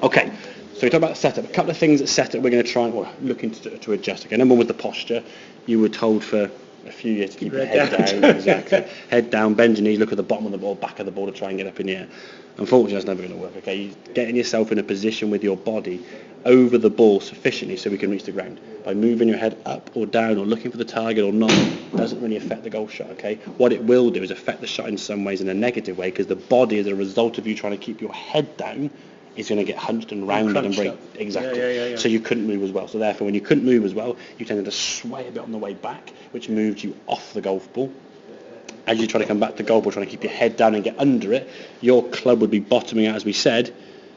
Okay, so we talk about setup. A couple of things at setup we're going to try and looking to adjust. Okay, number one was the posture. You were told for a few years to keep your head down. Exactly. Head down, bend your knees, look at the bottom of the ball, back of the ball to try and get up in the air. Unfortunately, that's never going to work. Okay, you're getting yourself in a position with your body over the ball sufficiently so we can reach the ground. By moving your head up or down or looking for the target or not doesn't really affect the golf shot. Okay, what it will do is affect the shot in some ways in a negative way, because the body, as a result of you trying to keep your head down, is going to get hunched and rounded and break. Exactly. So you couldn't move as well. So therefore, when you couldn't move as well, you tended to sway a bit on the way back, which moved you off the golf ball. As you try to come back to the golf ball, trying to keep your head down and get under it, your club would be bottoming out, as we said,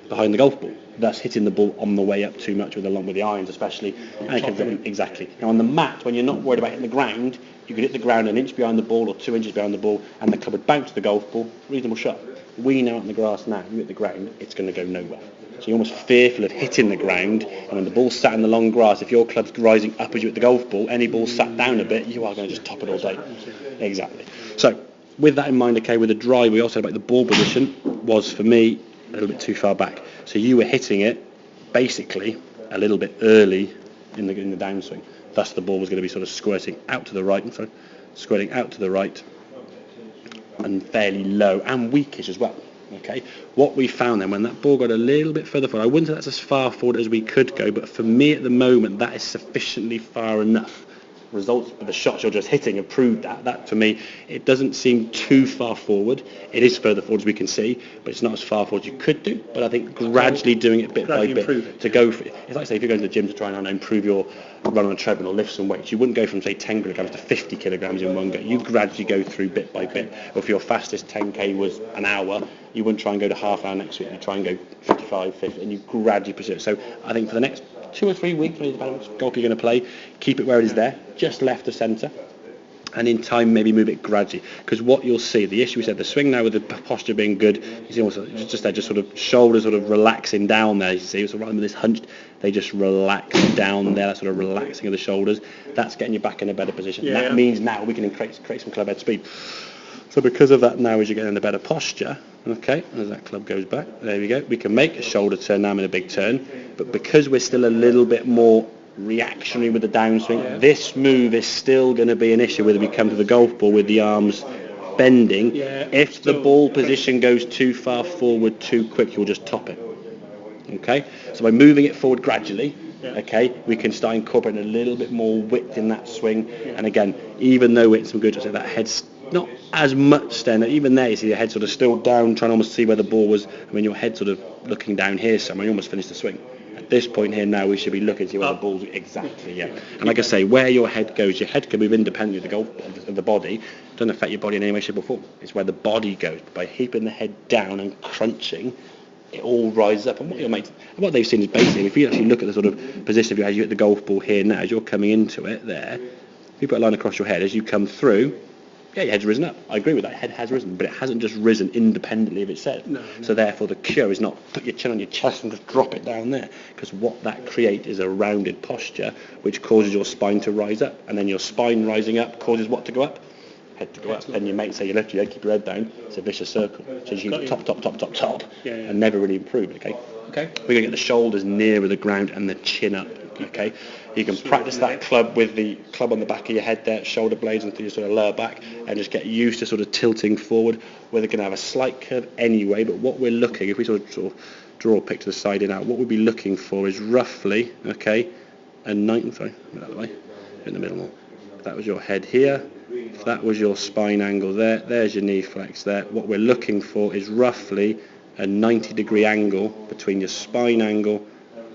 behind the golf ball, thus hitting the ball on the way up too much, along with the irons especially. Exactly. Now on the mat, when you're not worried about hitting the ground, you could hit the ground an inch behind the ball or 2 inches behind the ball, and the club would bounce the golf ball. Reasonable shot. We know on the grass now, you hit the ground, it's going to go nowhere. So you're almost fearful of hitting the ground, and when the ball's sat in the long grass, if your club's rising up as you hit the golf ball, any ball sat down a bit, you are going to just top it all day. Exactly. So with that in mind, okay, with the drive, we also said about the ball position was, for me, a little bit too far back. So you were hitting it basically a little bit early in the downswing. Thus the ball was going to be sort of squirting out to the right, and fairly low and weakish as well. Okay, what we found then, when that ball got a little bit further forward, I wouldn't say that's as far forward as we could go, but for me at the moment that is sufficiently far enough. Results of the shots you're just hitting have proved that for me, it doesn't seem too far forward. It is further forward as we can see, but it's not as far forward as you could do. But I think gradually doing it bit by bit to go for it. It's like, say, if you're going to the gym to try and improve your run on a treadmill or lift some weights, you wouldn't go from, say, 10 kilograms to 50 kilograms in one go. You gradually go through bit by bit. Or if your fastest 10k was an hour, you wouldn't try and go to half an hour next week. You try and go 55, 50, and you gradually pursue it. So I think for the next 2 or 3 weeks, depending on which golf you're going to play, keep it where it is there, just left of centre, and in time maybe move it gradually. Because what you'll see, the issue we said, the swing now with the posture being good, you see almost just there, just sort of shoulders sort of relaxing down there. You see, so rather than this hunched, they just relax down there. That sort of relaxing of the shoulders. That's getting you back in a better position. That means now we can create some club head speed. So because of that, now as you get in a better posture, okay, as that club goes back, there we go, we can make a shoulder turn now in a big turn, but because we're still a little bit more reactionary with the downswing, this move is still going to be an issue whether we come to the golf ball with the arms bending. If the ball position goes too far forward too quick, you'll just top it. Okay, so by moving it forward gradually, okay, we can start incorporating a little bit more width in that swing. And again, even though it's some good, I say that head's not as much stand. Even there, you see the head sort of still down, trying to almost see where the ball was. I mean, your head sort of looking down here somewhere. You almost finished the swing. At this point here now, we should be looking to see where the ball's exactly. And like I say, where your head goes, your head can move independently of the golf of the body. It doesn't affect your body in any way, shape, or form. It's where the body goes. By keeping the head down and crunching, it all rises up. And what they've seen is basically, if you actually look at the sort of position of your head, you hit the golf ball here now, as you're coming into it there, if you put a line across your head as you come through, your head's risen up. I agree with that. Head has risen, but it hasn't just risen independently of its head. No. So therefore, the cure is not put your chin on your chest and just drop it down there, because what that creates is a rounded posture, which causes your spine to rise up, and then your spine rising up causes what to go up? Head to go up. Then you say you lift your head, keep your head down. It's a vicious circle. So you can top, and never really improve. Okay. We're going to get the shoulders nearer the ground and the chin up. Okay. You can practice that club with the club on the back of your head there, shoulder blades into your sort of lower back, and just get used to sort of tilting forward. We're going to have a slight curve anyway, but what we're looking, if we sort of draw a picture to the side in out, what we'll be looking for is roughly, okay, in the middle more. That was your head here. That was your spine angle there. There's your knee flex there. What we're looking for is roughly a 90-degree angle between your spine angle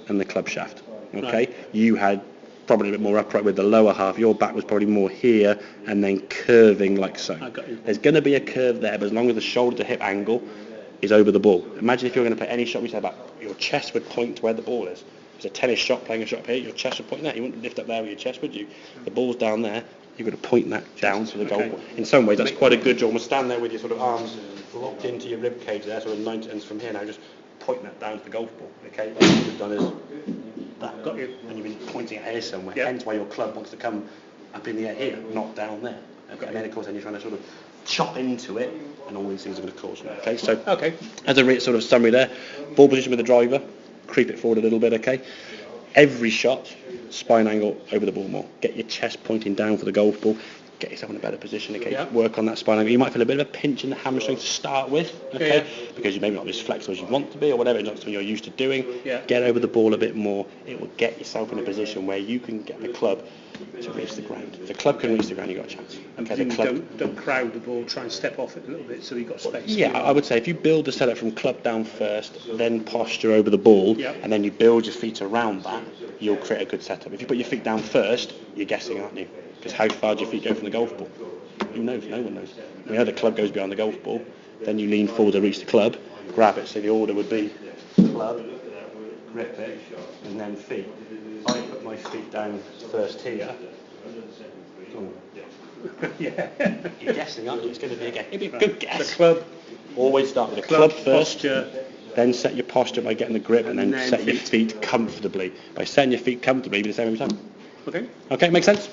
and the club shaft. Okay, you had probably a bit more upright with the lower half. Your back was probably more here and then curving like so. There's going to be a curve there, but as long as the shoulder to hip angle is over the ball. Imagine if you're going to play any shot we said about, your chest would point to where the ball is. It's a tennis shot, playing a shot here, your chest would point there. You wouldn't lift up there with your chest, would you? The ball's down there. You've got to point that down to the goal. In some ways, that's quite a good job. Almost stand there with your sort of arms locked into your rib cage there, sort of 90 ends from here now, just point that down to the golf ball. Okay, what you've done is that, got you, and you've been pointing at here somewhere. Hence why your club wants to come up in the air here, not down there. Okay, and then of course, then you're trying to sort of chop into it, and all these things are going to cause you. Okay, so as a sort of summary there, ball position with the driver. creep it forward a little bit, okay? Every shot, spine angle over the ball more. Get your chest pointing down for the golf ball. Get yourself in a better position, okay? Yeah. Work on that spine angle. You might feel a bit of a pinch in the hamstring to start with, okay? Yeah. Because you maybe not as flexible as you want to be or whatever, it's not something you're used to doing. Yeah. Get over the ball a bit more. It will get yourself in a position where you can get the club to reach the ground. If the club can reach the ground, you've got a chance. And Okay, the club... don't crowd the ball, try and step off it a little bit so you've got space. Yeah, I would say if you build the setup from club down first, then posture over the ball, Yep. and then you build your feet around that, you'll create a good setup. If you put your feet down first, you're guessing, aren't you? Because how far do your feet go from the golf ball? Who knows? No one knows. We know the club goes behind the golf ball, then you lean forward to reach the club, grab it. So the order would be club, grip it, and then feet. I put my feet down first here. Yeah. You're guessing, aren't you? It's going to be a guess. It'd be a good guess. The club. Always start with the club first. Posture. Then set your posture by getting the grip, and then set your feet. feet comfortably. By setting your feet comfortably, be the same every time. Okay. Okay, makes sense?